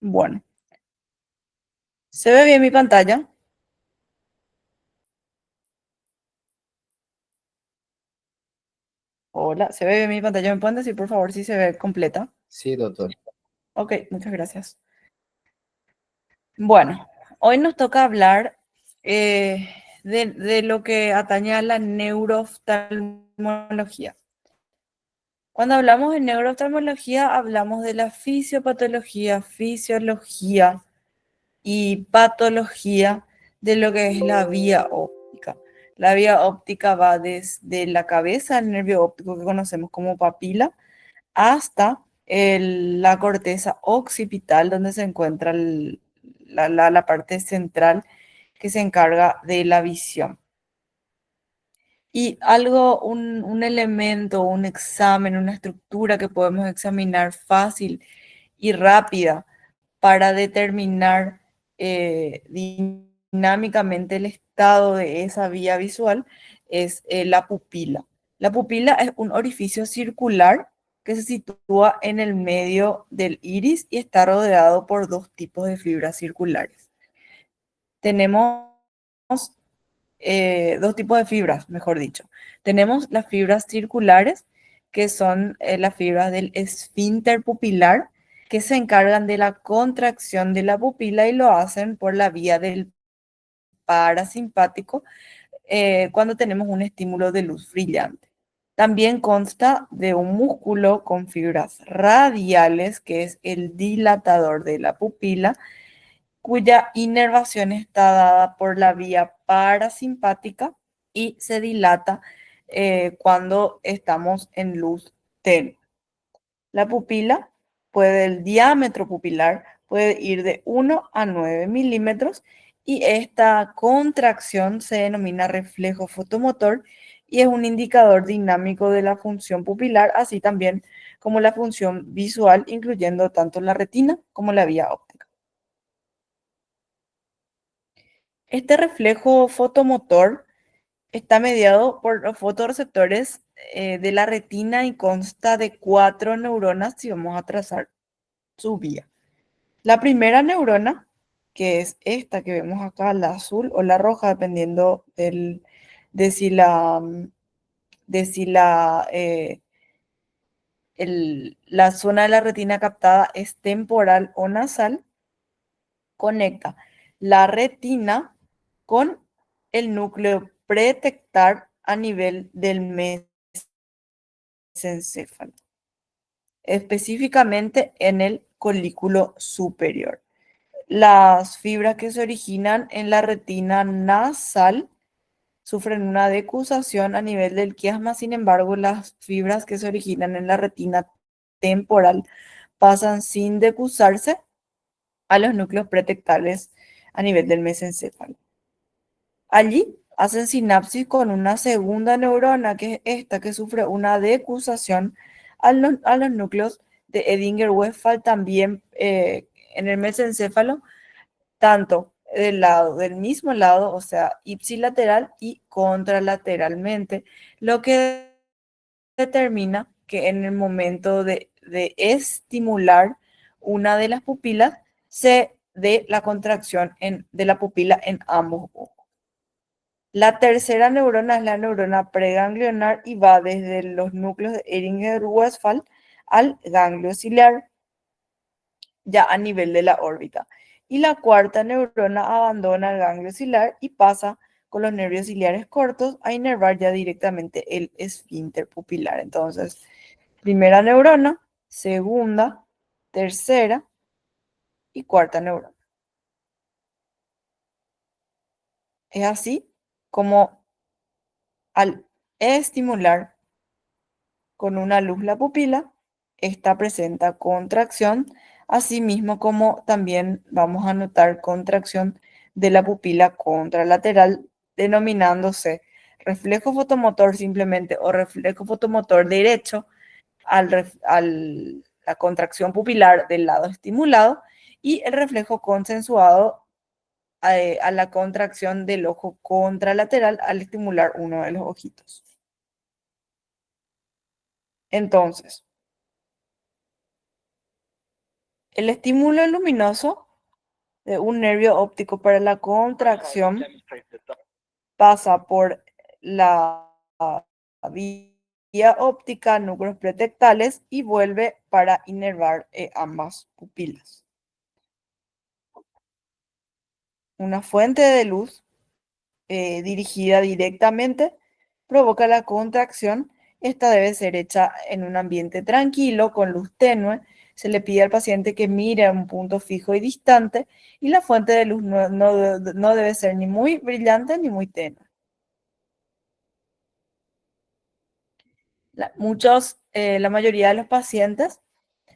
Bueno, ¿se ve bien mi pantalla? Hola, ¿se ve bien mi pantalla? ¿Me pueden decir por favor si se ve completa? Sí, doctor. Ok, muchas gracias. Bueno, hoy nos toca hablar de lo que atañe a la neurooftalmología. Cuando hablamos de neurooftalmología, hablamos de la fisiopatología, fisiología y patología de lo que es la vía óptica. La vía óptica va desde la cabeza, el nervio óptico que conocemos como papila, hasta la corteza occipital, donde se encuentra la parte central que se encarga de la visión. Y algo, un elemento, un examen, una estructura que podemos examinar fácil y rápida para determinar dinámicamente el estado de esa vía visual es la pupila. La pupila es un orificio circular que se sitúa en el medio del iris y está rodeado por dos tipos de fibras circulares. Tenemos dos tipos de fibras, mejor dicho. Tenemos las fibras circulares, que son las fibras del esfínter pupilar, que se encargan de la contracción de la pupila y lo hacen por la vía del parasimpático cuando tenemos un estímulo de luz brillante. También consta de un músculo con fibras radiales, que es el dilatador de la pupila, cuya inervación está dada por la vía parasimpática y se dilata cuando estamos en luz tenue. La pupila el diámetro pupilar puede ir de 1 a 9 milímetros y esta contracción se denomina reflejo fotomotor y es un indicador dinámico de la función pupilar, así también como la función visual, incluyendo tanto la retina como la vía óptica. Este reflejo fotomotor está mediado por los fotorreceptores de la retina y consta de cuatro neuronas si vamos a trazar su vía. La primera neurona, que es esta que vemos acá, la azul o la roja, dependiendo de si la zona de la retina captada es temporal o nasal, conecta la retina con el núcleo pretectar a nivel del mesencéfalo, específicamente en el colículo superior. Las fibras que se originan en la retina nasal sufren una decusación a nivel del quiasma, sin embargo, las fibras que se originan en la retina temporal pasan sin decusarse a los núcleos pretectales a nivel del mesencéfalo. Allí hacen sinapsis con una segunda neurona, que es esta que sufre una decusación a los núcleos de Edinger-Westphal, también en el mesencéfalo, tanto del mismo lado, o sea, ipsilateral y contralateralmente, lo que determina que en el momento de estimular una de las pupilas se dé la contracción de la pupila en ambos ojos. La tercera neurona es la neurona preganglionar y va desde los núcleos de Edinger-Westphal al ganglio ciliar, ya a nivel de la órbita. Y la cuarta neurona abandona el ganglio ciliar y pasa con los nervios ciliares cortos a inervar ya directamente el esfínter pupilar. Entonces, primera neurona, segunda, tercera y cuarta neurona. Es así como al estimular con una luz la pupila, esta presenta contracción, así mismo como también vamos a notar contracción de la pupila contralateral, denominándose reflejo fotomotor simplemente o reflejo fotomotor derecho la contracción pupilar del lado estimulado y el reflejo consensuado a la contracción del ojo contralateral al estimular uno de los ojitos. Entonces, El estímulo luminoso de un nervio óptico para la contracción pasa por la vía óptica, núcleos pretectales y vuelve para inervar ambas pupilas. Una fuente de luz dirigida directamente provoca la contracción. Esta debe ser hecha en un ambiente tranquilo, con luz tenue. Se le pide al paciente que mire a un punto fijo y distante y la fuente de luz no debe ser ni muy brillante ni muy tenue. La mayoría de los pacientes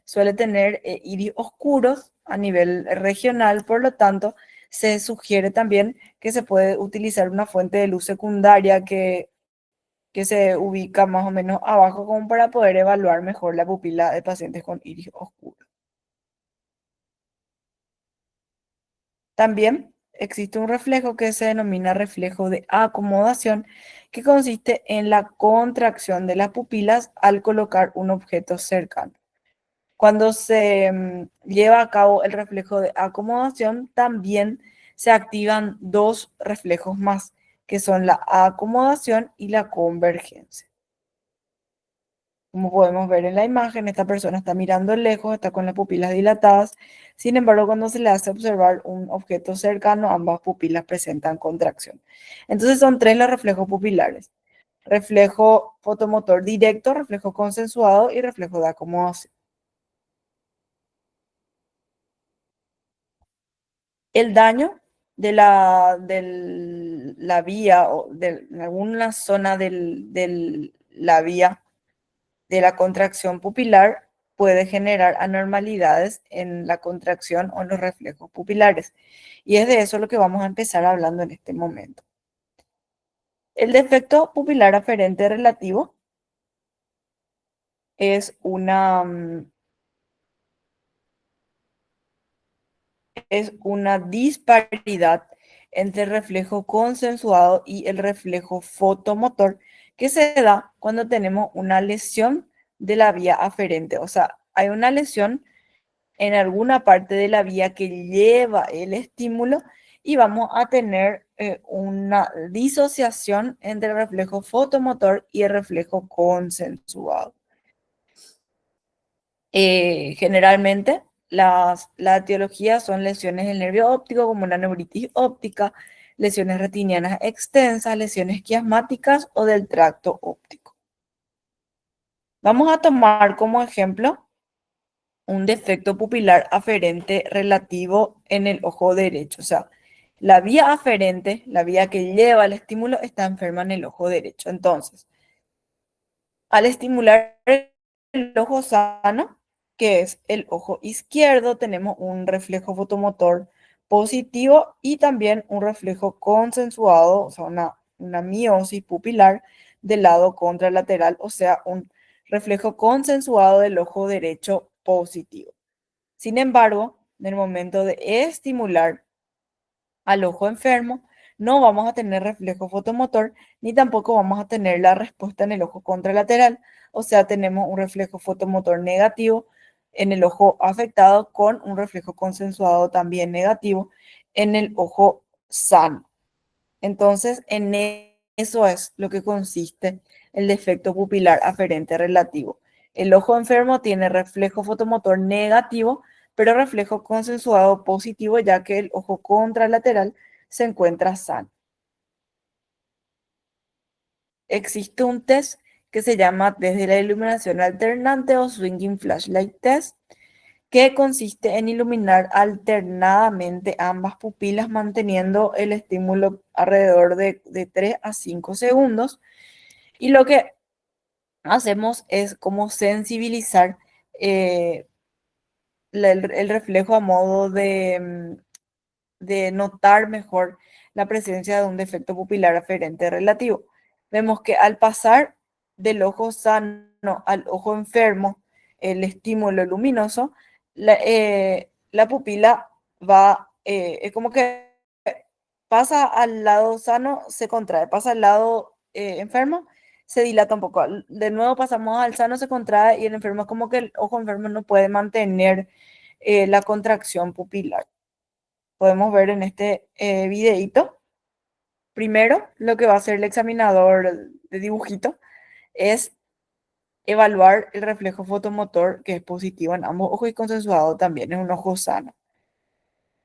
suele tener iris oscuros a nivel regional, por lo tanto, se sugiere también que se puede utilizar una fuente de luz secundaria que se ubica más o menos abajo como para poder evaluar mejor la pupila de pacientes con iris oscuro. También existe un reflejo que se denomina reflejo de acomodación, que consiste en la contracción de las pupilas al colocar un objeto cercano. Cuando se lleva a cabo el reflejo de acomodación, también se activan dos reflejos más, que son la acomodación y la convergencia. Como podemos ver en la imagen, esta persona está mirando lejos, está con las pupilas dilatadas. Sin embargo, cuando se le hace observar un objeto cercano, ambas pupilas presentan contracción. Entonces son tres los reflejos pupilares: reflejo fotomotor directo, reflejo consensuado y reflejo de acomodación. El daño de la vía o de alguna zona de la vía de la contracción pupilar puede generar anormalidades en la contracción o en los reflejos pupilares. Y es de eso lo que vamos a empezar hablando en este momento. El defecto pupilar aferente relativo es una disparidad entre el reflejo consensuado y el reflejo fotomotor que se da cuando tenemos una lesión de la vía aferente. O sea, hay una lesión en alguna parte de la vía que lleva el estímulo y vamos a tener una disociación entre el reflejo fotomotor y el reflejo consensuado. Generalmente la etiología son lesiones del nervio óptico, como una neuritis óptica, lesiones retinianas extensas, lesiones quiasmáticas o del tracto óptico. Vamos a tomar como ejemplo un defecto pupilar aferente relativo en el ojo derecho. O sea, la vía aferente, la vía que lleva el estímulo, está enferma en el ojo derecho. Entonces, al estimular el ojo sano, que es el ojo izquierdo, tenemos un reflejo fotomotor positivo y también un reflejo consensuado, o sea, una miosis pupilar del lado contralateral, o sea, un reflejo consensuado del ojo derecho positivo. Sin embargo, en el momento de estimular al ojo enfermo, no vamos a tener reflejo fotomotor ni tampoco vamos a tener la respuesta en el ojo contralateral. O sea, tenemos un reflejo fotomotor negativo en el ojo afectado con un reflejo consensuado también negativo en el ojo sano. Entonces, eso es lo que consiste el defecto pupilar aferente relativo. El ojo enfermo tiene reflejo fotomotor negativo, pero reflejo consensuado positivo, ya que el ojo contralateral se encuentra sano. Existe un test que se llama test de la iluminación alternante o swinging flashlight test, que consiste en iluminar alternadamente ambas pupilas manteniendo el estímulo alrededor de 3 a 5 segundos. Y lo que hacemos es como sensibilizar eh, el reflejo a modo de notar mejor la presencia de un defecto pupilar aferente relativo. Vemos que al pasar del ojo sano al ojo enfermo, el estímulo luminoso, la pupila es como que pasa al lado sano, se contrae, pasa al lado enfermo, se dilata un poco. De nuevo pasamos al sano, se contrae y el enfermo es como que el ojo enfermo no puede mantener la contracción pupilar. Podemos ver en este videíto. Primero, lo que va a hacer el examinador de dibujito es evaluar el reflejo fotomotor, que es positivo en ambos ojos y consensuado también en un ojo sano.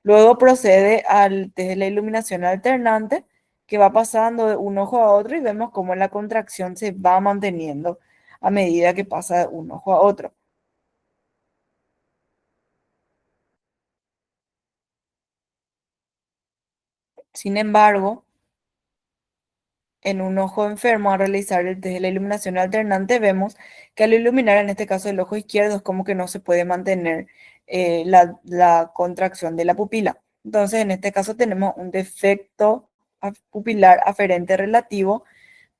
Luego procede al test de la iluminación alternante, que va pasando de un ojo a otro y vemos cómo la contracción se va manteniendo a medida que pasa de un ojo a otro. Sin embargo, en un ojo enfermo, al realizar el test de la iluminación alternante, vemos que al iluminar, en este caso el ojo izquierdo, es como que no se puede mantener la contracción de la pupila. Entonces, en este caso tenemos un defecto pupilar aferente relativo,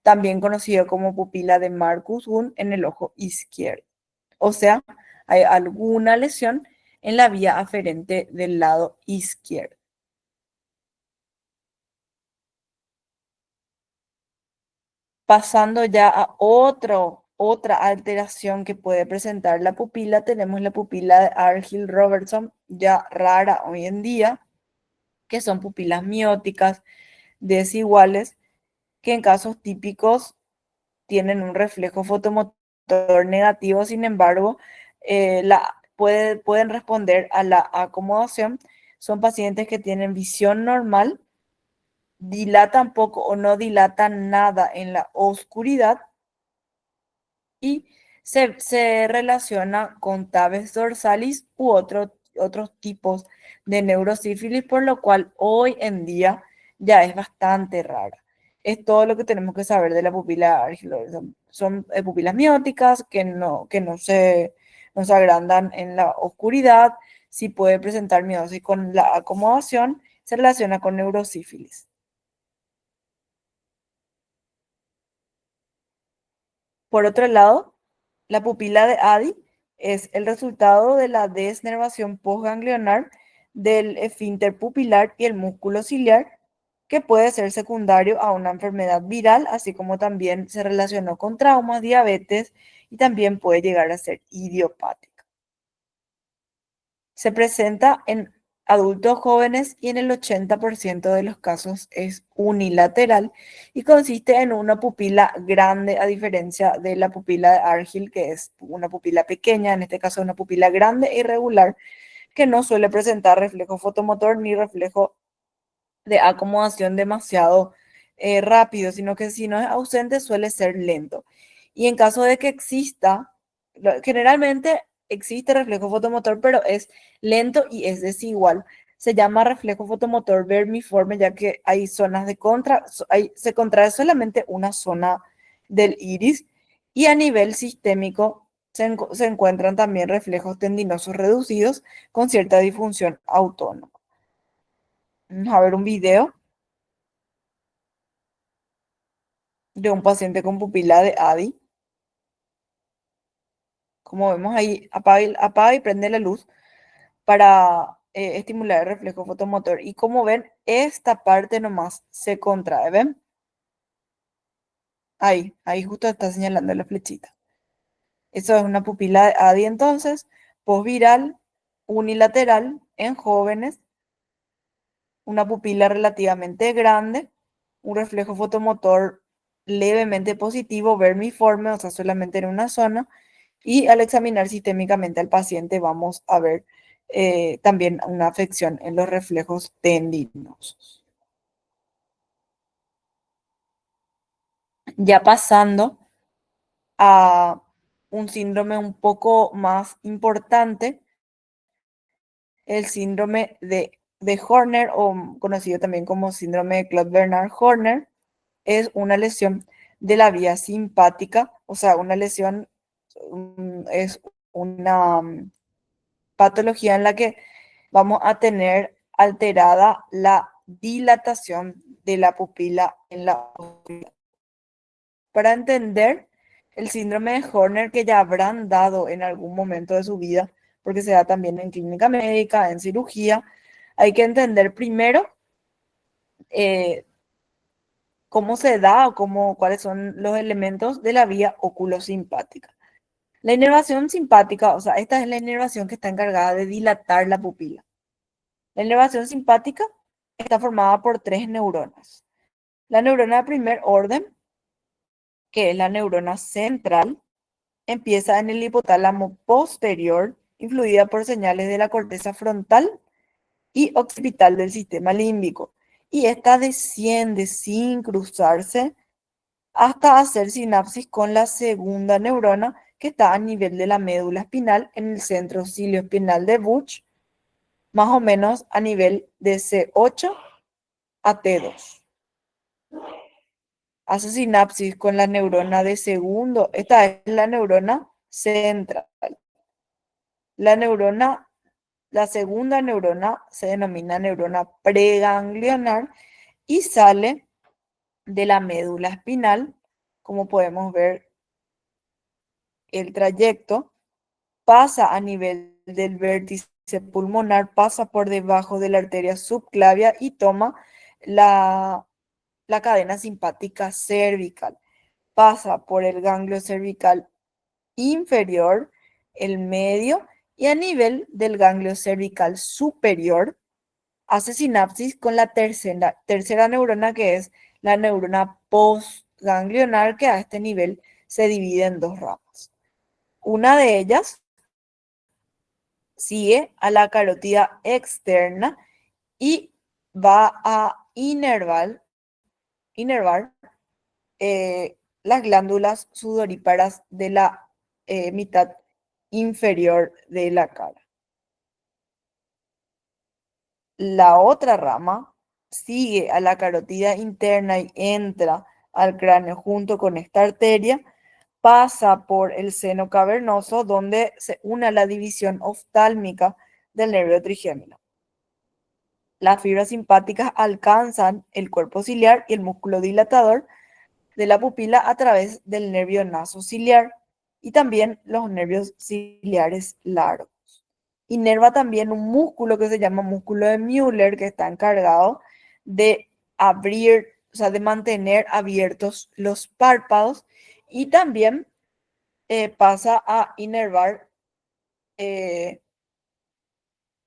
también conocido como pupila de Marcus-Gunn en el ojo izquierdo. O sea, hay alguna lesión en la vía aferente del lado izquierdo. Pasando ya a otra alteración que puede presentar la pupila, tenemos la pupila de Argyll-Robertson, ya rara hoy en día, que son pupilas mióticas desiguales, que en casos típicos tienen un reflejo fotomotor negativo. Sin embargo, pueden responder a la acomodación. Son pacientes que tienen visión normal, dilatan poco o no dilatan nada en la oscuridad y se relaciona con tabes dorsalis u otros tipos de neurosífilis, por lo cual hoy en día ya es bastante rara. Es todo lo que tenemos que saber de la pupila Argyll. Son pupilas mióticas no se agrandan en la oscuridad. Si puede presentar miosis con la acomodación, se relaciona con neurosífilis. Por otro lado, la pupila de Addy es el resultado de la desnervación postganglionar del esfínter pupilar y el músculo ciliar, que puede ser secundario a una enfermedad viral, así como también se relacionó con traumas, diabetes y también puede llegar a ser idiopática. Se presenta en adultos jóvenes y en el 80% de los casos es unilateral y consiste en una pupila grande, a diferencia de la pupila de Argyll, que es una pupila pequeña, en este caso una pupila grande e irregular, que no suele presentar reflejo fotomotor ni reflejo de acomodación demasiado rápido, sino que si no es ausente suele ser lento. Y en caso de que exista, generalmente existe reflejo fotomotor, pero es lento y es desigual. Se llama reflejo fotomotor vermiforme, ya que hay zonas de se contrae solamente una zona del iris, y a nivel sistémico se encuentran también reflejos tendinosos reducidos con cierta disfunción autónoma. Vamos a ver un video de un paciente con pupila de ADI. Como vemos ahí, apaga y prende la luz para estimular el reflejo fotomotor. Y como ven, esta parte nomás se contrae, ¿ven? Ahí justo está señalando la flechita. Eso es una pupila de ADI entonces, posviral, unilateral, en jóvenes, una pupila relativamente grande, un reflejo fotomotor levemente positivo, vermiforme, o sea, solamente en una zona. Y al examinar sistémicamente al paciente vamos a ver también una afección en los reflejos tendinosos. Ya pasando a un síndrome un poco más importante, el síndrome de Horner, o conocido también como síndrome de Claude-Bernard-Horner, es una lesión de la vía simpática, o sea, una lesión es una patología en la que vamos a tener alterada la dilatación de la pupila en la oscuridad. Para entender el síndrome de Horner, que ya habrán dado en algún momento de su vida, porque se da también en clínica médica, en cirugía, hay que entender primero eh, cómo se da o cuáles son los elementos de la vía oculosimpática. La inervación simpática, o sea, esta es la inervación que está encargada de dilatar la pupila. La inervación simpática está formada por tres neuronas. La neurona de primer orden, que es la neurona central, empieza en el hipotálamo posterior, influida por señales de la corteza frontal y occipital del sistema límbico. Y esta desciende sin cruzarse hasta hacer sinapsis con la segunda neurona que está a nivel de la médula espinal en el centro cilioespinal de Buch, más o menos a nivel de C8 a T2. Hace sinapsis con la neurona de segundo, esta es la neurona central. La neurona, la segunda neurona se denomina neurona preganglionar y sale de la médula espinal, como podemos ver el trayecto, pasa a nivel del vértice pulmonar, pasa por debajo de la arteria subclavia y toma la, la cadena simpática cervical. Pasa por el ganglio cervical inferior, el medio y a nivel del ganglio cervical superior hace sinapsis con la tercera neurona que es la neurona postganglionar que a este nivel se divide en dos ramas. Una de ellas sigue a la carótida externa y va a inervar las glándulas sudoríparas de la mitad inferior de la cara. La otra rama sigue a la carótida interna y entra al cráneo junto con esta arteria, pasa por el seno cavernoso donde se une a la división oftálmica del nervio trigémino. Las fibras simpáticas alcanzan el cuerpo ciliar y el músculo dilatador de la pupila a través del nervio nasociliar y también los nervios ciliares largos. Inerva también un músculo que se llama músculo de Müller, que está encargado de abrir, o sea, de mantener abiertos los párpados y también pasa a inervar eh,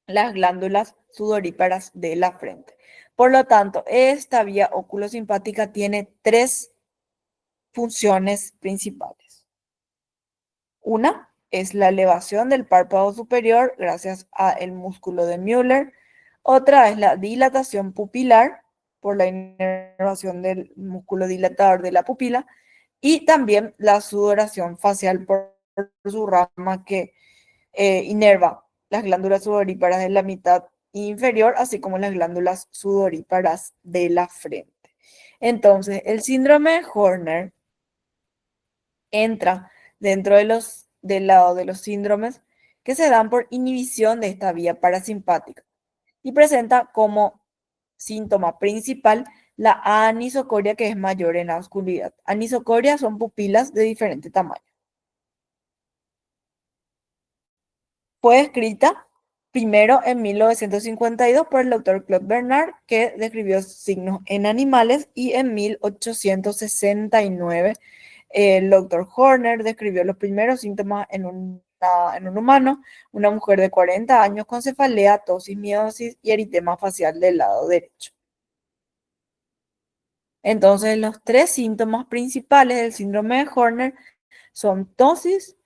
las glándulas sudoríparas de la frente. Por lo tanto, esta vía oculosimpática tiene tres funciones principales. Una es la elevación del párpado superior gracias al músculo de Müller. Otra es la dilatación pupilar por la inervación del músculo dilatador de la pupila. Y también la sudoración facial por su rama que inerva las glándulas sudoríparas de la mitad inferior, así como las glándulas sudoríparas de la frente. Entonces, el síndrome de Horner entra dentro del lado de los síndromes que se dan por inhibición de esta vía parasimpática y presenta como síntoma principal la anisocoria, que es mayor en la oscuridad. Anisocoria son pupilas de diferente tamaño. Fue descrita primero en 1952 por el doctor Claude Bernard, que describió signos en animales, y en 1869 el doctor Horner describió los primeros síntomas en un humano, una mujer de 40 años con cefalea, tosis, miosis y eritema facial del lado derecho. Entonces, los tres síntomas principales del síndrome de Horner son tosis,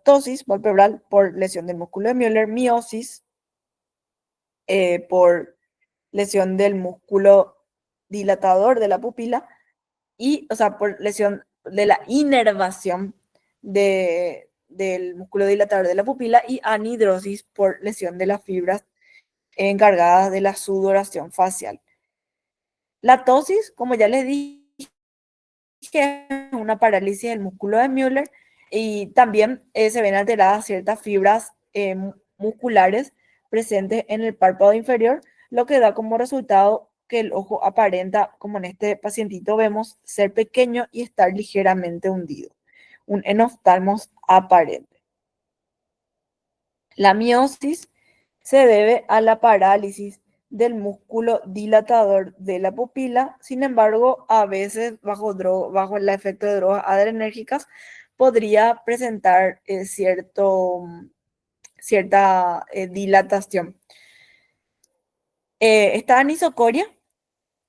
tosis palpebral por lesión del músculo de Müller, miosis por lesión del músculo dilatador de la pupila y, o sea, por lesión de la inervación del músculo dilatador de la pupila y anhidrosis por lesión de las fibras encargadas de la sudoración facial. La tosis, como ya les dije, es una parálisis del músculo de Müller y también se ven alteradas ciertas fibras musculares presentes en el párpado inferior, lo que da como resultado que el ojo aparenta, como en este pacientito vemos, ser pequeño y estar ligeramente hundido. Un enoftalmos aparente. La miosis se debe a la parálisis del músculo dilatador de la pupila. Sin embargo, a veces bajo el efecto de drogas adrenérgicas podría presentar cierta dilatación. Esta anisocoria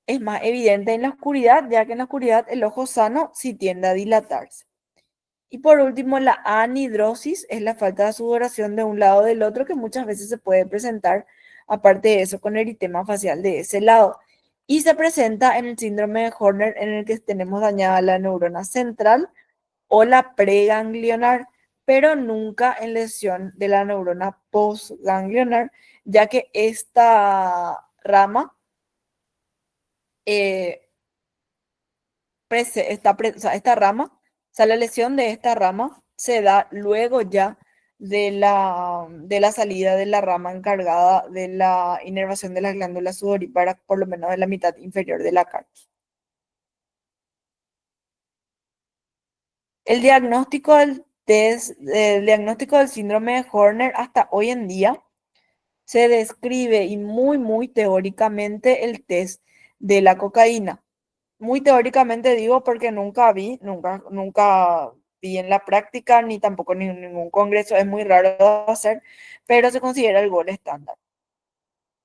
es más evidente en la oscuridad, ya que en la oscuridad el ojo sano sí tiende a dilatarse. Y por último, la anhidrosis es la falta de sudoración de un lado o del otro que muchas veces se puede presentar, aparte de eso, con eritema facial de ese lado. Y se presenta en el síndrome de Horner en el que tenemos dañada la neurona central o la preganglionar, pero nunca en lesión de la neurona postganglionar, ya que esta rama eh, esta rama, o sea, la lesión de esta rama se da luego ya de la salida de la rama encargada de la inervación de las glándulas sudoríparas, por lo menos de la mitad inferior de la cara. El diagnóstico del síndrome de Horner hasta hoy en día se describe y muy, muy teóricamente el test de la cocaína. Muy teóricamente digo porque nunca vi en la práctica ni tampoco en ningún congreso, es muy raro de hacer, pero se considera el gol estándar.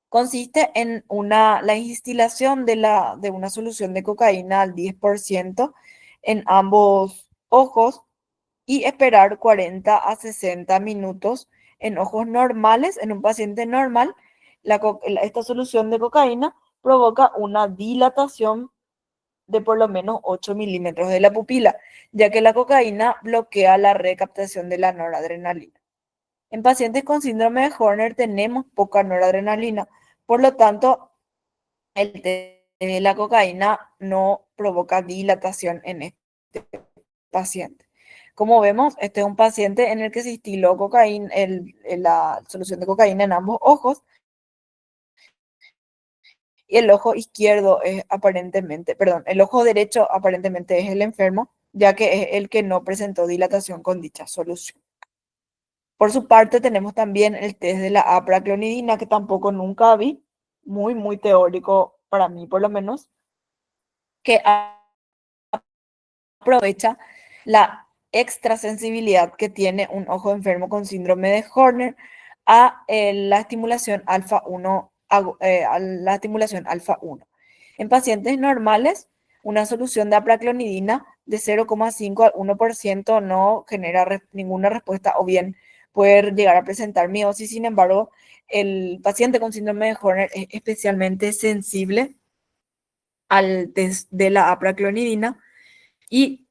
Consiste en la instilación de una solución de cocaína al 10% en ambos ojos y esperar 40 a 60 minutos en ojos normales. En un paciente normal, esta solución de cocaína provoca una dilatación de por lo menos 8 milímetros de la pupila, ya que la cocaína bloquea la recaptación de la noradrenalina. En pacientes con síndrome de Horner tenemos poca noradrenalina, por lo tanto, la cocaína no provoca dilatación en este paciente. Como vemos, este es un paciente en el que se instiló cocaína, la solución de cocaína en ambos ojos, y el ojo izquierdo es aparentemente, perdón, el ojo derecho aparentemente es el enfermo, ya que es el que no presentó dilatación con dicha solución. Por su parte, tenemos también el test de la apraclonidina, que tampoco nunca vi, muy, muy teórico para mí por lo menos, que aprovecha la extrasensibilidad que tiene un ojo enfermo con síndrome de Horner la estimulación alfa 1, a la estimulación alfa 1. En pacientes normales, una solución de apraclonidina de 0,5 al 1% no genera ninguna respuesta o bien puede llegar a presentar miosis. Sin embargo, el paciente con síndrome de Horner es especialmente sensible al test de la apraclonidina y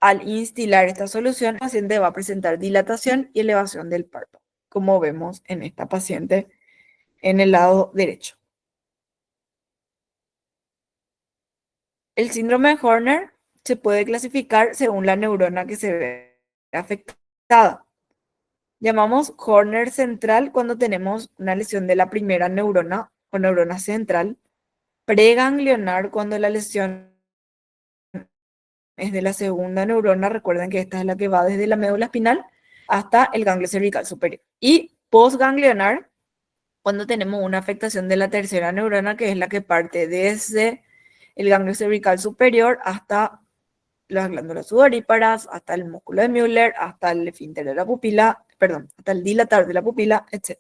al instilar esta solución, el paciente va a presentar dilatación y elevación del párpado, como vemos en esta paciente en el lado derecho. El síndrome de Horner se puede clasificar según la neurona que se ve afectada. Llamamos Horner central cuando tenemos una lesión de la primera neurona o neurona central, preganglionar cuando la lesión es de la segunda neurona. Recuerden que esta es la que va desde la médula espinal hasta el ganglio cervical superior. Y postganglionar cuando tenemos una afectación de la tercera neurona, que es la que parte desde el ganglio cervical superior hasta las glándulas sudoríparas, hasta el músculo de Müller, hasta el esfínter de la pupila, perdón, hasta el dilatar de la pupila, etc.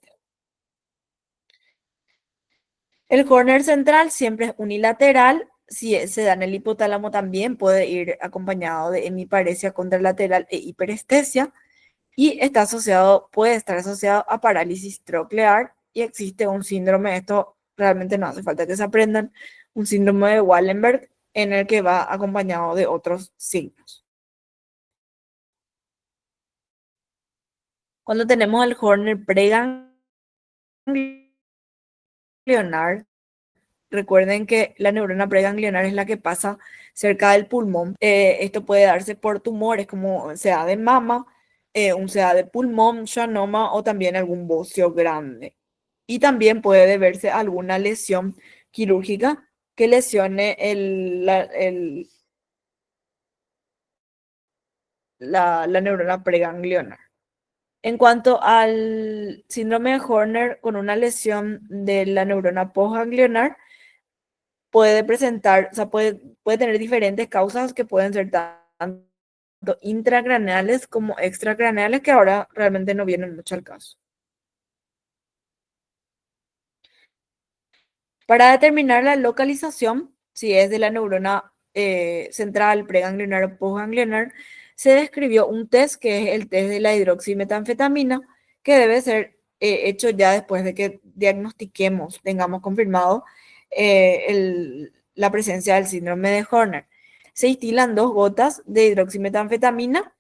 El Horner central siempre es unilateral. Si se da en el hipotálamo también puede ir acompañado de hemiparesia contralateral e hiperestesia y puede estar asociado a parálisis troclear y existe un síndrome, esto realmente no hace falta que se aprendan, un síndrome de Wallenberg en el que va acompañado de otros signos. Cuando tenemos el Horner preganglionar, recuerden que la neurona preganglionar es la que pasa cerca del pulmón. Esto puede darse por tumores como CA de mama, un CA de pulmón, schwannoma o también algún bocio grande. Y también puede deberse a alguna lesión quirúrgica que lesione la neurona preganglionar. En cuanto al síndrome de Horner con una lesión de la neurona postganglionar, puede presentar, o sea, puede tener diferentes causas que pueden ser tanto intracraneales como extracraneales, que ahora realmente no vienen mucho al caso. Para determinar la localización, si es de la neurona central, preganglionar o postganglionar, se describió un test que es el test de la hidroximetanfetamina, que debe ser hecho ya después de que diagnostiquemos, tengamos confirmado la presencia del síndrome de Horner. Se instilan 2 gotas de hidroximetanfetamina,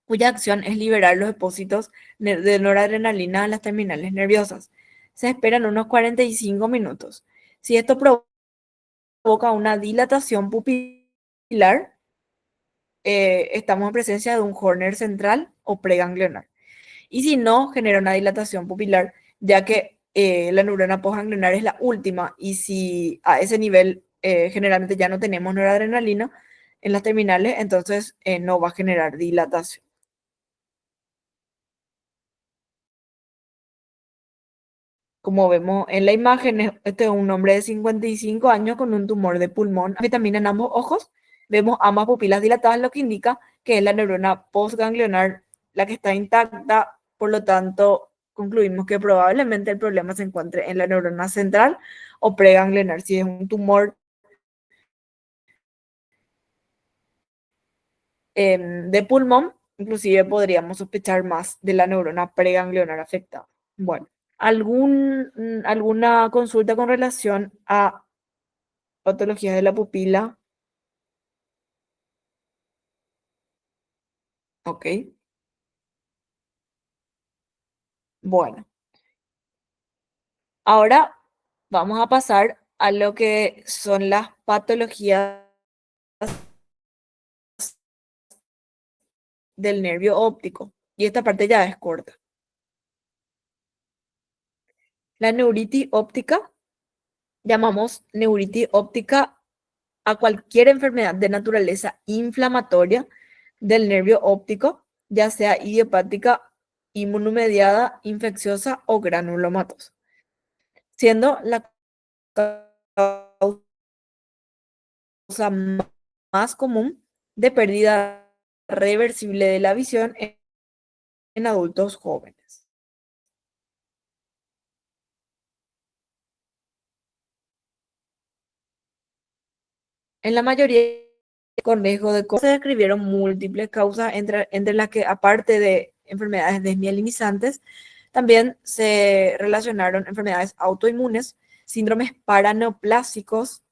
cuya acción es liberar los depósitos de noradrenalina en las terminales nerviosas. Se esperan unos 45 minutos. Si esto provoca una dilatación pupilar, estamos en presencia de un Horner central o preganglionar. Y si no, genera una dilatación pupilar, ya que la neurona postganglionar es la última, y si a ese nivel generalmente ya no tenemos noradrenalina en las terminales, entonces no va a generar dilatación. Como vemos en la imagen, este es un hombre de 55 años con un tumor de pulmón, vitamina en ambos ojos. Vemos ambas pupilas dilatadas, lo que indica que es la neurona postganglionar la que está intacta. Por lo tanto, concluimos que probablemente el problema se encuentre en la neurona central o preganglionar. Si es un tumor de pulmón, inclusive podríamos sospechar más de la neurona preganglionar afectada. Bueno. ¿Alguna consulta con relación a patologías de la pupila? Ok. Bueno, ahora vamos a pasar a lo que son las patologías del nervio óptico. Y esta parte ya es corta. La neuritis óptica, llamamos neuritis óptica a cualquier enfermedad de naturaleza inflamatoria del nervio óptico, ya sea idiopática, inmunomediada, infecciosa o granulomatosa, siendo la causa más común de pérdida reversible de la visión en adultos jóvenes. En la mayoría con riesgo de se describieron múltiples causas, entre las que, aparte de enfermedades desmielinizantes, también se relacionaron enfermedades autoinmunes, síndromes paraneoplásicos,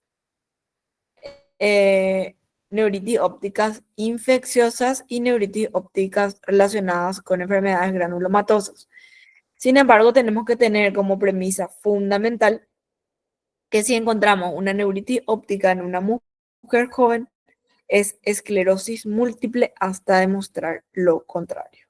eh, neuritis ópticas infecciosas y neuritis ópticas relacionadas con enfermedades granulomatosas. Sin embargo, tenemos que tener como premisa fundamental que si encontramos una neuritis óptica en una mujer joven, es esclerosis múltiple hasta demostrar lo contrario.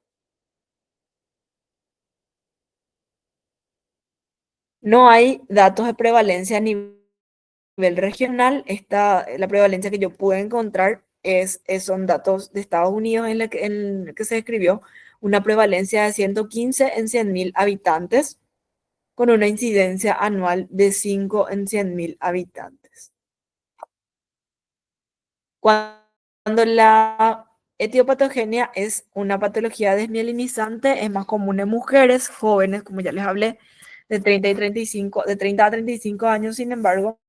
No hay datos de prevalencia a nivel regional. La prevalencia que yo pude encontrar son datos de Estados Unidos, en la que se describió una prevalencia de 115 en 100.000 habitantes, con una incidencia anual de 5 en 100.000 habitantes. Cuando la etiopatogenia es una patología desmielinizante, es más común en mujeres jóvenes, como ya les hablé, de 30 a 35 años. Sin embargo,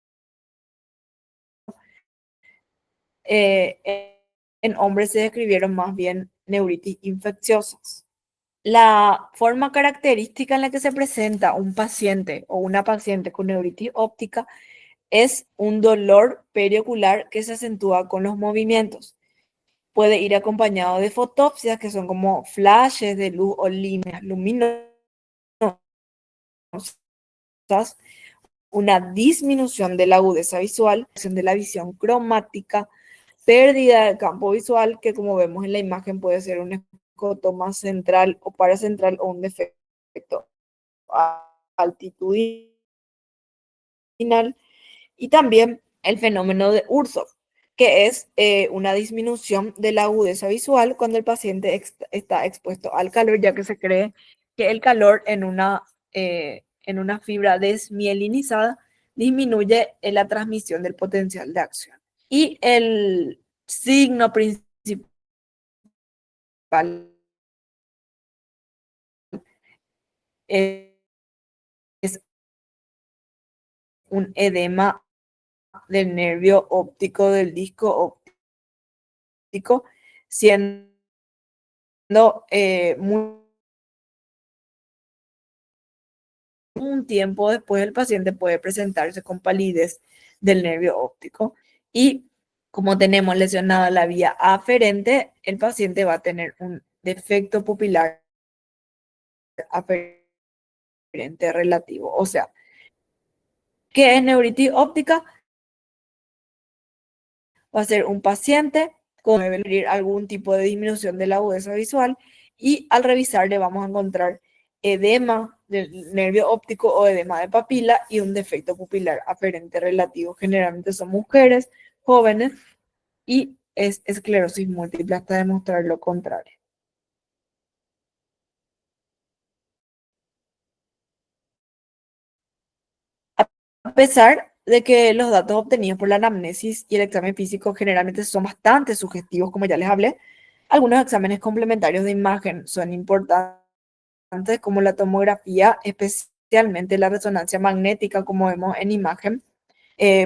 en hombres se describieron más bien neuritis infecciosas. La forma característica en la que se presenta un paciente o una paciente con neuritis óptica es un dolor periocular que se acentúa con los movimientos. Puede ir acompañado de fotopsias, que son como flashes de luz o líneas luminosas, una disminución de la agudeza visual, de la visión cromática, pérdida del campo visual, que como vemos en la imagen puede ser un escotoma central o paracentral, o un defecto altitudinal, y también el fenómeno de Ursov, que es una disminución de la agudeza visual cuando el paciente está expuesto al calor, ya que se cree que el calor en una fibra desmielinizada disminuye la transmisión del potencial de acción. Y el signo principal es un edema del nervio óptico del disco óptico, siendo muy un tiempo después el paciente puede presentarse con palidez del nervio óptico y como tenemos lesionada la vía aferente, el paciente va a tener un defecto pupilar aferente relativo. O sea, ¿qué es neuritis óptica? Va a ser un paciente con algún tipo de disminución de la agudeza visual y al revisar le vamos a encontrar edema del nervio óptico o edema de papila y un defecto pupilar aferente relativo. Generalmente son mujeres jóvenes y es esclerosis múltiple hasta demostrar lo contrario. A pesar de que los datos obtenidos por la anamnesis y el examen físico generalmente son bastante sugestivos, como ya les hablé, algunos exámenes complementarios de imagen son importantes, como la tomografía, especialmente la resonancia magnética, como vemos en imagen.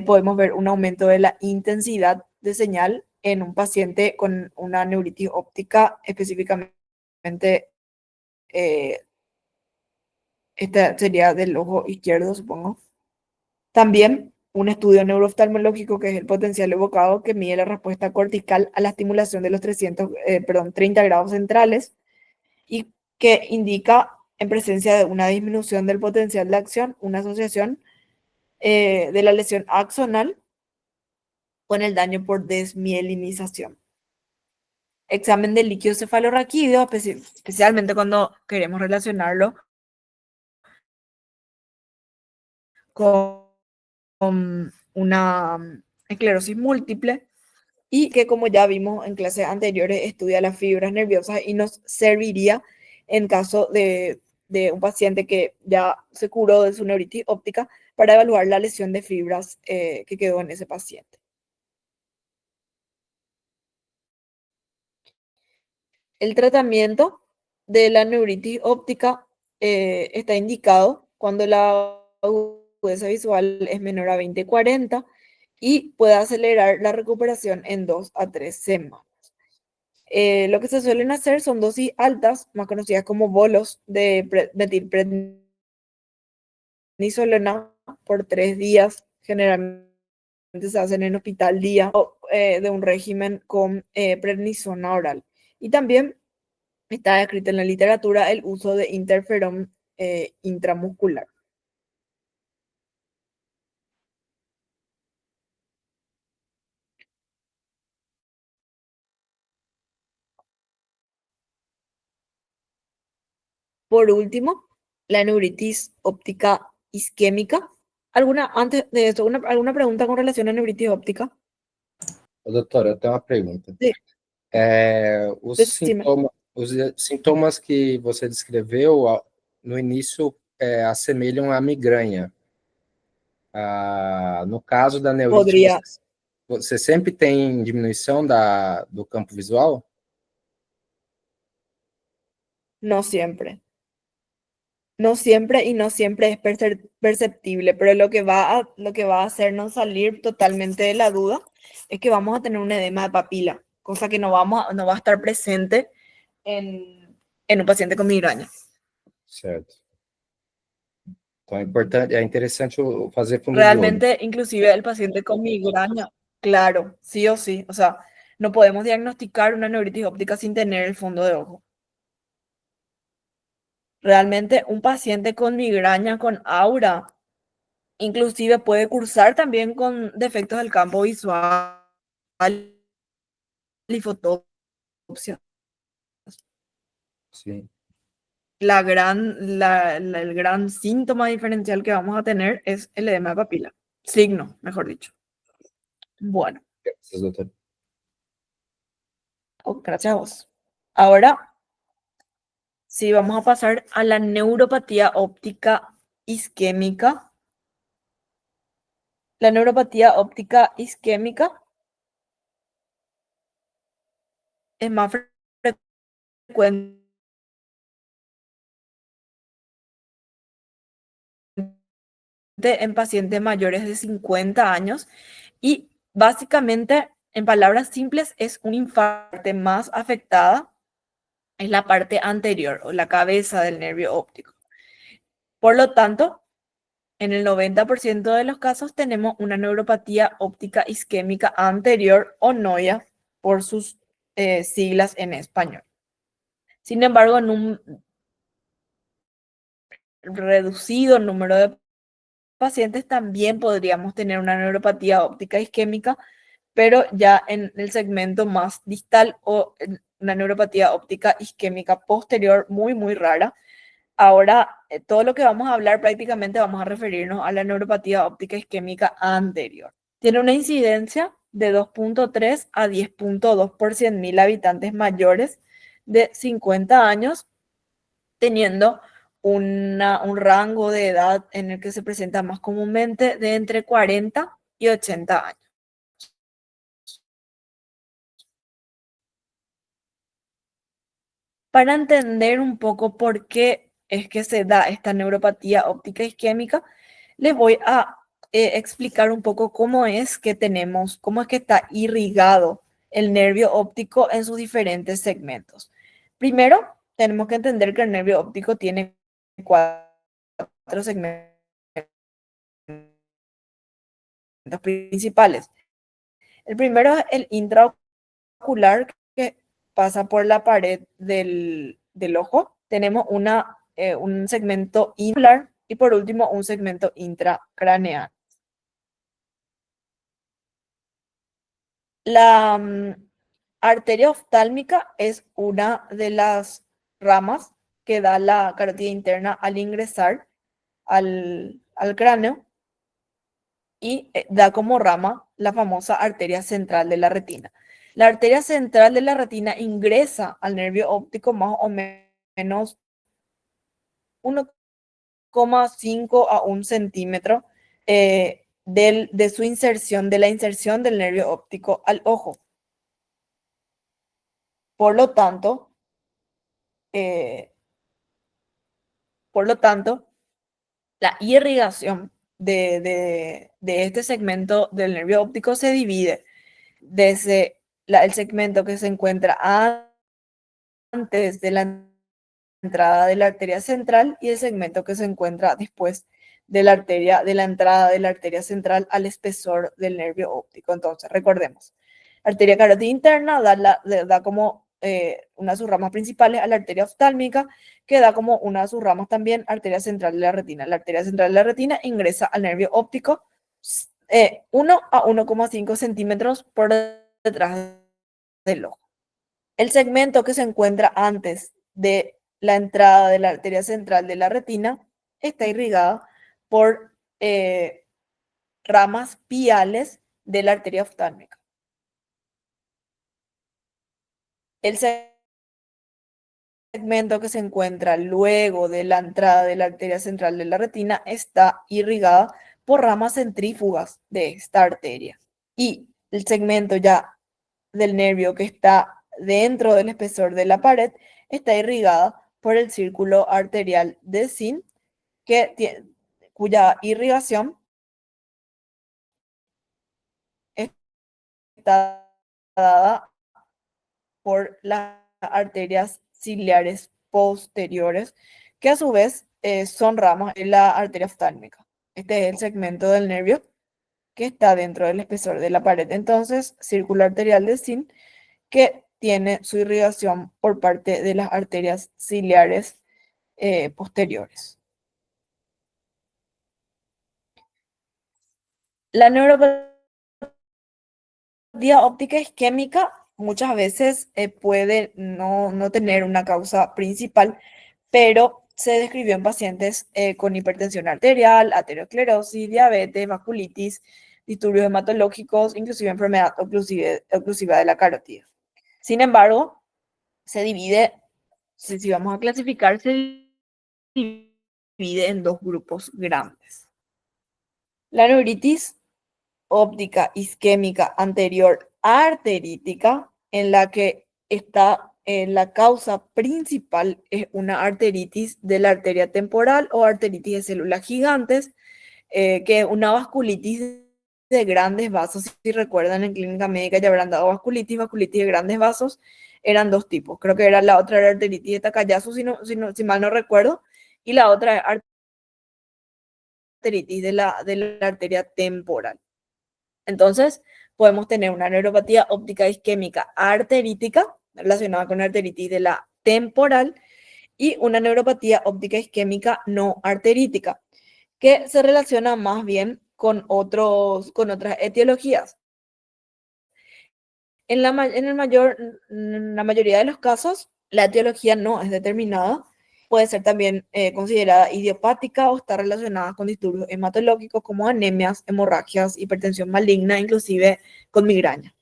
Podemos ver un aumento de la intensidad de señal en un paciente con una neuritis óptica, específicamente eh, esta sería del ojo izquierdo, supongo. También un estudio neurooftalmológico que es el potencial evocado que mide la respuesta cortical a la estimulación de los 30 grados centrales y que indica en presencia de una disminución del potencial de acción, una asociación de la lesión axonal con el daño por desmielinización. Examen del líquido cefalorraquídeo, especialmente cuando queremos relacionarlo con una esclerosis múltiple y que como ya vimos en clases anteriores estudia las fibras nerviosas y nos serviría en caso de un paciente que ya se curó de su neuritis óptica para evaluar la lesión de fibras que quedó en ese paciente. El tratamiento de la neuritis óptica está indicado cuando la agudeza visual es menor a 20/40 y puede acelerar la recuperación en 2 a 3 semanas. Lo que se suelen hacer son dosis altas, más conocidas como bolos de metilprednisolona por 3 días. Generalmente se hacen en hospital día o de un régimen con prednisona oral. Y también está escrito en la literatura el uso de interferón intramuscular. Por último, la neuritis óptica isquémica. Antes de esto, alguna pregunta con relación a neuritis óptica? Ô, doutora, eu tenho uma pergunta. Sí, decime. Os sintomas que você descreveu no início assemelham a migrânia. No caso da neurite, Podría, você sempre tem diminuição do campo visual? no siempre. No siempre y no siempre es perceptible, pero lo que va a hacernos salir totalmente de la duda es que vamos a tener un edema de papila, cosa que no va a estar presente en un paciente con migraña. Certo. Então é interessante fazer fundo de olho. Realmente, inclusive el paciente con migraña, claro, sí o sí, o sea, no podemos diagnosticar una neuritis óptica sin tener el fondo de ojo. Realmente un paciente con migraña, con aura, inclusive puede cursar también con defectos del campo visual y fotopsia. Sim. El gran síntoma diferencial que vamos a tener es el edema de papila. Signo, mejor dicho. Bueno, Graças, doutora. gracias a vos. Ahora sí, vamos a pasar a la neuropatía óptica isquémica. La neuropatía óptica isquémica es más frecuente en pacientes mayores de 50 años y básicamente, en palabras simples, es un infarto más afectada, es la parte anterior o la cabeza del nervio óptico. Por lo tanto, en el 90% de los casos tenemos una neuropatía óptica isquémica anterior o NOIA por sus siglas en español. Sin embargo, en un reducido número de pacientes también podríamos tener una neuropatía óptica isquémica, pero ya en el segmento más distal o en una neuropatía óptica isquémica posterior muy, muy rara. Ahora, todo lo que vamos a hablar prácticamente vamos a referirnos a la neuropatía óptica isquémica anterior. Tiene una incidencia de 2.3 a 10.2 por 100.000 habitantes mayores de 50 años, teniendo un rango de edad en el que se presenta más comúnmente de entre 40 y 80 años. Para entender un poco por qué es que se da esta neuropatía óptica isquémica, les voy a explicar un poco cómo es que tenemos, cómo es que está irrigado el nervio óptico en sus diferentes segmentos. Primero, tenemos que entender que el nervio óptico tiene cuatro segmentos principales. El primero es el intraocular, que pasa por la pared del ojo. Tenemos un segmento intraocular y por último un segmento intracraneal. La arteria oftálmica es una de las ramas que da la carótida interna al ingresar al cráneo y da como rama la famosa arteria central de la retina. La arteria central de la retina ingresa al nervio óptico más o menos 1,5 a 1 centímetro de su inserción, de la inserción del nervio óptico al ojo. Por lo tanto, eh, por lo tanto, la irrigación de este segmento del nervio óptico se divide desde el segmento que se encuentra antes de la entrada de la arteria central y el segmento que se encuentra después de la entrada de la arteria central al espesor del nervio óptico. Entonces, recordemos, arteria carótida interna da como una de sus ramas principales a la arteria oftálmica, que da como una de sus ramas también arteria central de la retina. La arteria central de la retina ingresa al nervio óptico 1 a 1,5 centímetros por detrás del ojo. El segmento que se encuentra antes de la entrada de la arteria central de la retina está irrigada por ramas piales de la arteria oftálmica. El segmento que se encuentra luego de la entrada de la arteria central de la retina está irrigada por ramas centrífugas de esta arteria. Y el segmento ya del nervio que está dentro del espesor de la pared está irrigada por el círculo arterial de Zinc, cuya irrigación está dada por las arterias ciliares posteriores, que a su vez son ramas de la arteria oftálmica. Este es el segmento del nervio que está dentro del espesor de la pared. Entonces, círculo arterial de Zinc, que tiene su irrigación por parte de las arterias ciliares posteriores. La neuropatía óptica isquémica muchas veces puede no tener una causa principal, pero se describió en pacientes con hipertensión arterial, aterosclerosis, diabetes, vasculitis, disturbios hematológicos, inclusive enfermedad oclusiva de la carótida. Sin embargo, se divide, si vamos a clasificar, se divide en dos grupos grandes. La neuritis óptica isquémica anterior arterítica, en la que está la causa principal es una arteritis de la arteria temporal o arteritis de células gigantes, que es una vasculitis de grandes vasos. Si recuerdan, en clínica médica ya habrán dado vasculitis, vasculitis de grandes vasos, eran dos tipos. Creo que era la otra era arteritis de Takayasu, si mal no recuerdo, y la otra es arteritis de la arteria temporal. Entonces, podemos tener una neuropatía óptica isquémica arterítica relacionada con la arteritis de la temporal y una neuropatía óptica isquémica no arterítica, que se relaciona más bien con otras etiologías. En la mayoría de los casos, la etiología no es determinada. Puede ser también considerada idiopática o está relacionada con disturbios hematológicos como anemias, hemorragias, hipertensión maligna, inclusive con migraña.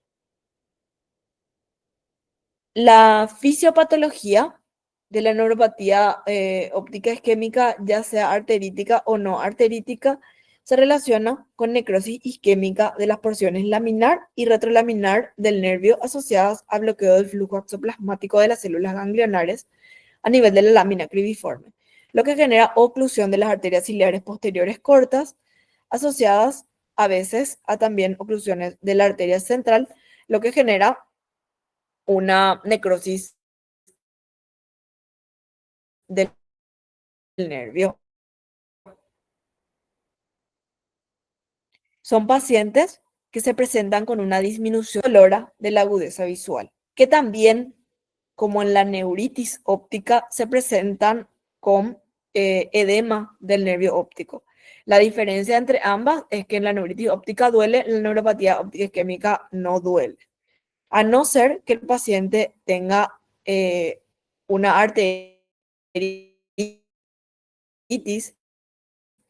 La fisiopatología de la neuropatía óptica isquémica, ya sea arterítica o no arterítica, se relaciona con necrosis isquémica de las porciones laminar y retrolaminar del nervio asociadas a bloqueo del flujo exoplasmático de las células ganglionares a nivel de la lámina cribiforme, lo que genera oclusión de las arterias ciliares posteriores cortas, asociadas a veces a también oclusiones de la arteria central, lo que genera una necrosis del nervio. Son pacientes que se presentan con una disminución dolora de la agudeza visual, que también, como en la neuritis óptica, se presentan con edema del nervio óptico. La diferencia entre ambas es que en la neuritis óptica duele, en la neuropatía óptica isquémica no duele, a no ser que el paciente tenga una arteritis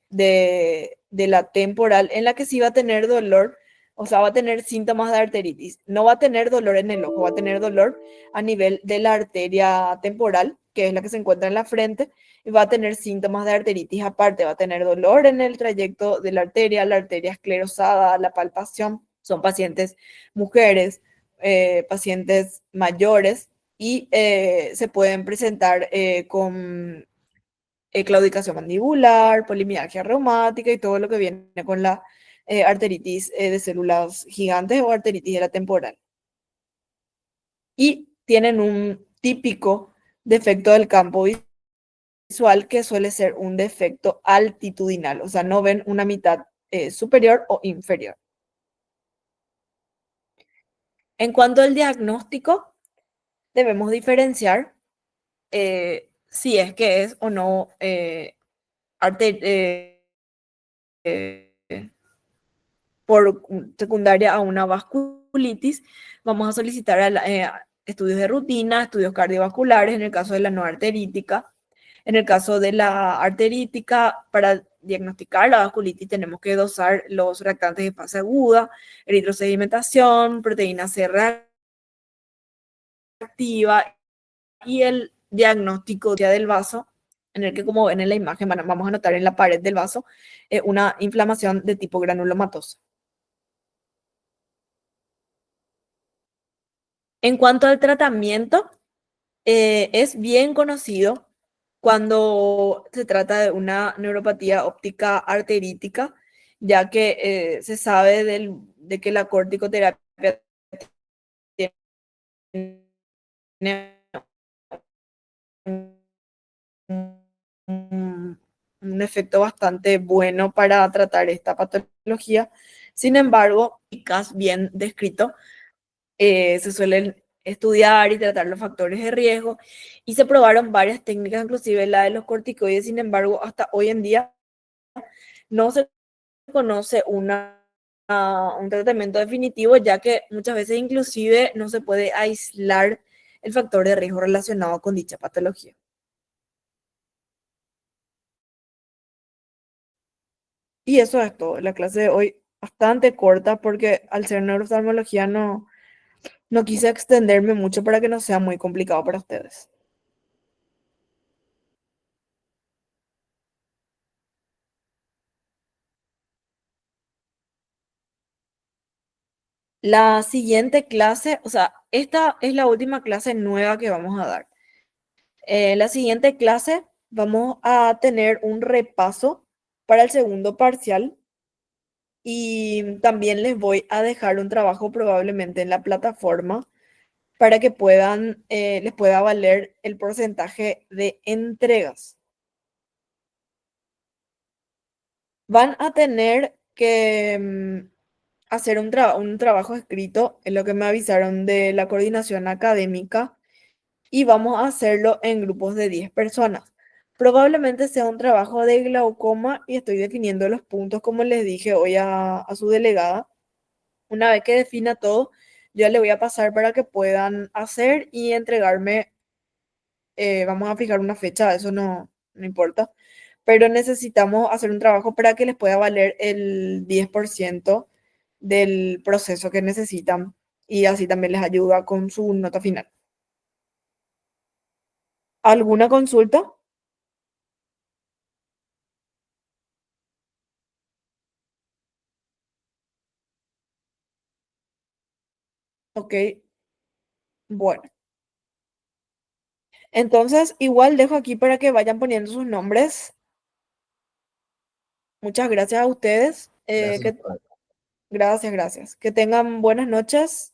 de la temporal, en la que sí va a tener dolor, o sea, va a tener síntomas de arteritis. No va a tener dolor en el ojo, va a tener dolor a nivel de la arteria temporal, que es la que se encuentra en la frente, y va a tener síntomas de arteritis aparte, va a tener dolor en el trayecto de la arteria esclerosada, la palpación. Son pacientes mujeres, pacientes mayores, y se pueden presentar con claudicación mandibular, polimialgia reumática y todo lo que viene con la arteritis de células gigantes o arteritis de la temporal. Y tienen un típico defecto del campo visual que suele ser un defecto altitudinal, o sea, no ven una mitad superior o inferior. En cuanto al diagnóstico, debemos diferenciar si es que es o no eh, por secundaria a una vasculitis. Vamos a solicitar estudios de rutina, estudios cardiovasculares en el caso de la no arterítica. En el caso de la arterítica, para diagnosticar la vasculitis tenemos que dosar los reactantes de fase aguda, eritrosedimentación, proteína C reactiva y el diagnóstico del vaso, en el que, como ven en la imagen, vamos a notar en la pared del vaso una inflamación de tipo granulomatosa. En cuanto al tratamiento, es bien conocido cuando se trata de una neuropatía óptica arterítica, ya que se sabe de que la corticoterapia tiene un efecto bastante bueno para tratar esta patología. Sin embargo, bien descrito, se suelen estudiar y tratar los factores de riesgo y se probaron varias técnicas, inclusive la de los corticoides. Sin embargo, hasta hoy en día no se conoce un tratamiento definitivo, ya que muchas veces inclusive no se puede aislar el factor de riesgo relacionado con dicha patología. Y eso es todo. La clase de hoy bastante corta porque al ser neurooftalmología no quise extenderme mucho para que no sea muy complicado para ustedes. La siguiente clase, o sea, esta es la última clase nueva que vamos a dar. La siguiente clase vamos a tener un repaso para el segundo parcial y también les voy a dejar un trabajo probablemente en la plataforma para que puedan, les pueda valer el porcentaje de entregas. Van a tener que hacer un trabajo escrito, en lo que me avisaron de la coordinación académica, y vamos a hacerlo en grupos de 10 personas. Probablemente sea un trabajo de glaucoma y estoy definiendo los puntos, como les dije hoy a su delegada. Una vez que defina todo, yo le voy a pasar para que puedan hacer y entregarme. Vamos a fijar una fecha, eso no importa, pero necesitamos hacer un trabajo para que les pueda valer el 10% del proceso que necesitan y así también les ayuda con su nota final. ¿Alguna consulta? Ok, bueno. Entonces, igual dejo aquí para que vayan poniendo sus nombres. Muchas gracias a ustedes. Graças a Deus. Gracias, gracias. Que tengan buenas noches.